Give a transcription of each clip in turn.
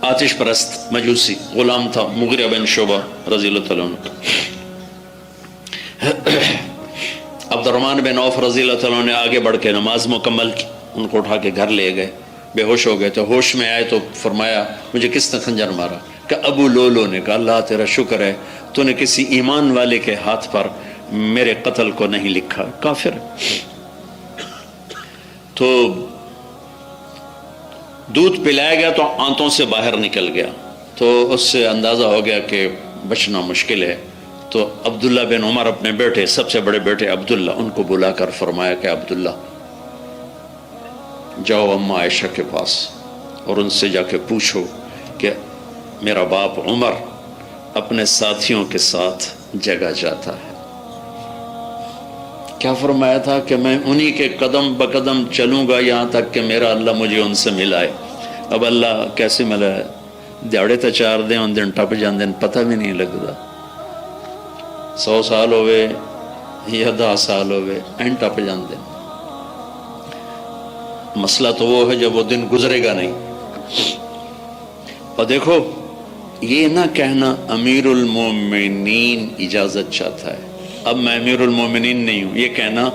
آتش پرست مجوسی غلام تھا مغیرہ بن شعبہ رضی اللہ تعالیٰ عنہ. عبد الرحمن بن عوف رضی اللہ تعالیٰ عنہ نے آگے بڑھ کے نماز مکمل کی، ان کو اٹھا کے گھر لے گئے. بے ہوش ہو گئے تو ہوش میں آئے تو فرمایا مجھے کس نے خنجر مارا؟ کہ ابو لولو نے کہا اللہ تیرا شکر ہے تو نے کسی ایمان والے کے ہاتھ پر میرے قتل کو نہیں لکھا، کافر. تو دودھ پلایا گیا تو آنتوں سے باہر نکل گیا، تو اس سے اندازہ ہو گیا کہ بچنا مشکل ہے. تو عبداللہ بن عمر اپنے بیٹے سب سے بڑے بیٹے عبداللہ ان کو بلا کر فرمایا کہ عبداللہ جاؤ اماں عائشہ کے پاس اور ان سے جا کے پوچھو کہ میرا باپ عمر اپنے ساتھیوں کے ساتھ جگہ جاتا ہے. کیا فرمایا تھا کہ میں انہی کے قدم بقدم چلوں گا یہاں تک کہ میرا اللہ مجھے ان سے ملائے. اب اللہ کیسے ملا ہے؟ دیاڑے تو 4 دن ان دن ٹپ جاندے پتہ بھی نہیں لگتا. 100 سال ہوئے یا 10 سال ہوئے این ٹپ جاندے. مسئلہ تو وہ ہے جب وہ دن گزرے گا نہیں. اور دیکھو یہ نہ کہنا امیر المومنین اجازت چاہتا ہے، اب میں امیر المومنین نہیں ہوں، یہ کہنا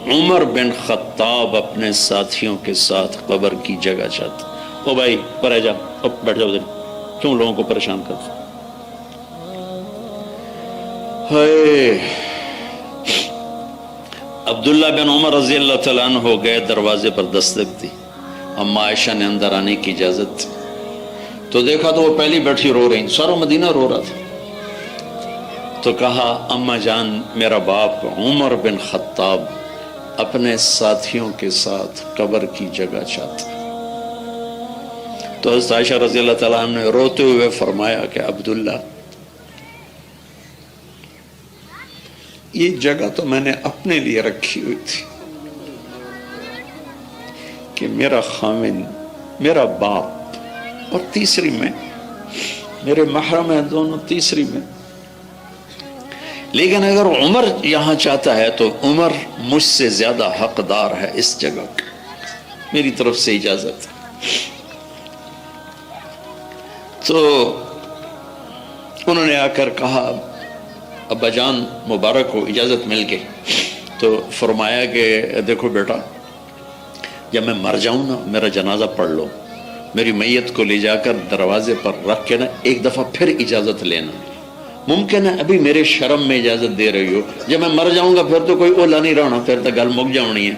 عمر بن خطاب اپنے ساتھیوں کے ساتھ قبر کی جگہ چاہتا. او بھائی پر جا، اب بیٹھ جاؤ ادھر، کیوں لوگوں کو پریشان کرتا؟ عبداللہ بن عمر رضی اللہ تعالیٰ عنہ ہو گئے، دروازے پر دستک دی. اما عائشہ نے اندر آنے کی اجازت دی تو دیکھا تو وہ پہلی بیٹھی رو رہی، سارا مدینہ رو رہا تھا. تو کہا اما جان میرا باپ عمر بن خطاب اپنے ساتھیوں کے ساتھ قبر کی جگہ چاہتا. تو حضرت عائشہ رضی اللہ تعالیٰ عنہ نے روتے ہوئے فرمایا کہ عبداللہ یہ جگہ تو میں نے اپنے لیے رکھی ہوئی تھی کہ میرا خامن میرا باپ اور تیسری میں میرے محرم ہیں دونوں، تیسری میں. لیکن اگر عمر یہاں چاہتا ہے تو عمر مجھ سے زیادہ حقدار ہے اس جگہ کا، میری طرف سے اجازت. تو انہوں نے آ کر کہا ابا جان مبارک ہو، اجازت مل گئی. تو فرمایا کہ دیکھو بیٹا جب میں مر جاؤں نا میرا جنازہ پڑھ لو، میری میت کو لے جا کر دروازے پر رکھ کے نا ایک دفعہ پھر اجازت لینا. ممکن ہے ابھی میرے شرم میں اجازت دے رہی ہو، جب میں مر جاؤں گا پھر تو کوئی اولا نہیں رہنا، پھر تو گل مک جاؤنی ہے.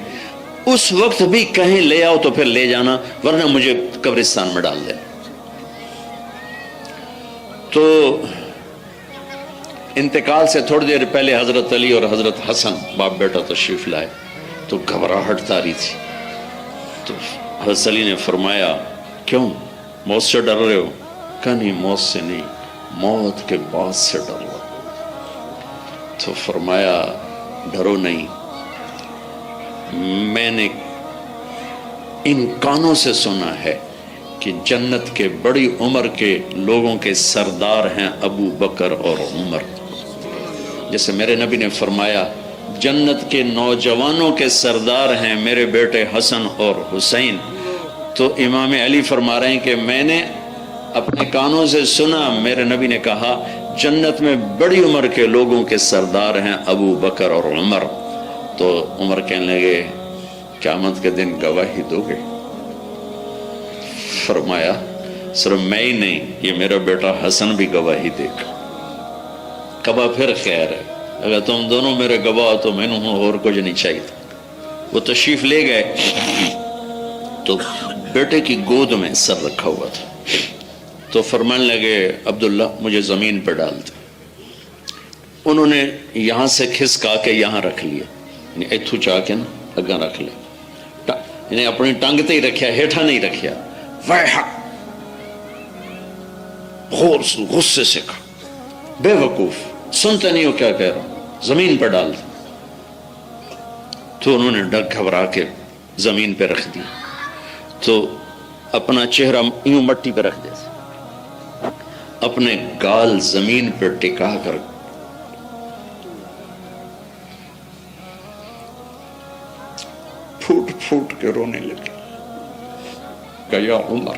اس وقت بھی کہیں لے آؤ تو پھر لے جانا، ورنہ مجھے قبرستان میں ڈال دینا. تو انتقال سے تھوڑی دیر پہلے حضرت علی اور حضرت حسن باپ بیٹا تشریف لائے تو گھبراہٹ تاری تھی. تو حضرت علی نے فرمایا کیوں موت سے ڈر رہے ہو؟ کہا نہیں موت سے نہیں، موت کے بعد سے ڈر رہا. تو فرمایا ڈرو نہیں، میں نے ان کانوں سے سنا ہے کہ جنت کے بڑی عمر کے لوگوں کے سردار ہیں ابو بکر اور عمر. جیسے میرے نبی نے فرمایا جنت کے نوجوانوں کے سردار ہیں میرے بیٹے حسن اور حسین. تو امام علی فرما رہے ہیں کہ میں نے اپنے کانوں سے سنا، میرے نبی نے کہا جنت میں بڑی عمر کے لوگوں کے سردار ہیں ابو بکر اور عمر. تو عمر کہنے لگے قیامت کے دن گواہی دو گے؟ فرمایا صرف میں ہی نہیں، یہ میرا بیٹا حسن بھی گواہی دے گا. کبا پھر خیر ہے، اگر تم دونوں میرے گواہ ہو تو میں نے اور کچھ نہیں چاہیے. وہ تشریف لے گئے تو بیٹے کی گود میں سر رکھا ہوا تھا. تو فرمانے لگے عبداللہ مجھے زمین پہ ڈال دے. انہوں نے یہاں سے کھسکا کے یہاں رکھ لیا، یعنی ایتھو چاہ کے نا اگاں رکھ لیا، یعنی اپنی ٹانگ تے ہی رکھیا، ہیٹھا نہیں رکھیا. غصے سے کہا بے وقوف سنتے نہیں ہو کیا کہہ رہا ہوں، زمین پہ ڈال دیں. تو انہوں نے ڈر گھبرا کے زمین پہ رکھ دیا. تو اپنا چہرہ یوں مٹی پہ رکھ دیا، اپنے گال زمین پہ ٹکا کر پھوٹ پھوٹ کے رونے لگے کہ یا عمر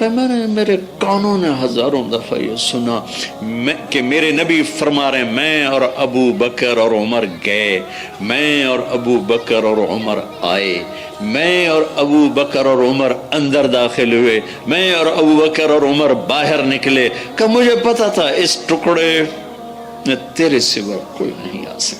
میں نے میرے کانوں نے ہزاروں دفعہ یہ سنا کہ میرے نبی فرما رہے ہیں میں اور ابو بکر اور عمر گئے، میں اور ابو بکر اور عمر آئے، میں اور ابو بکر اور عمر اندر داخل ہوئے، میں اور ابو بکر اور عمر باہر نکلے، کہ مجھے پتا تھا اس ٹکڑے میں تیرے سوا کوئی نہیں آ سکتا۔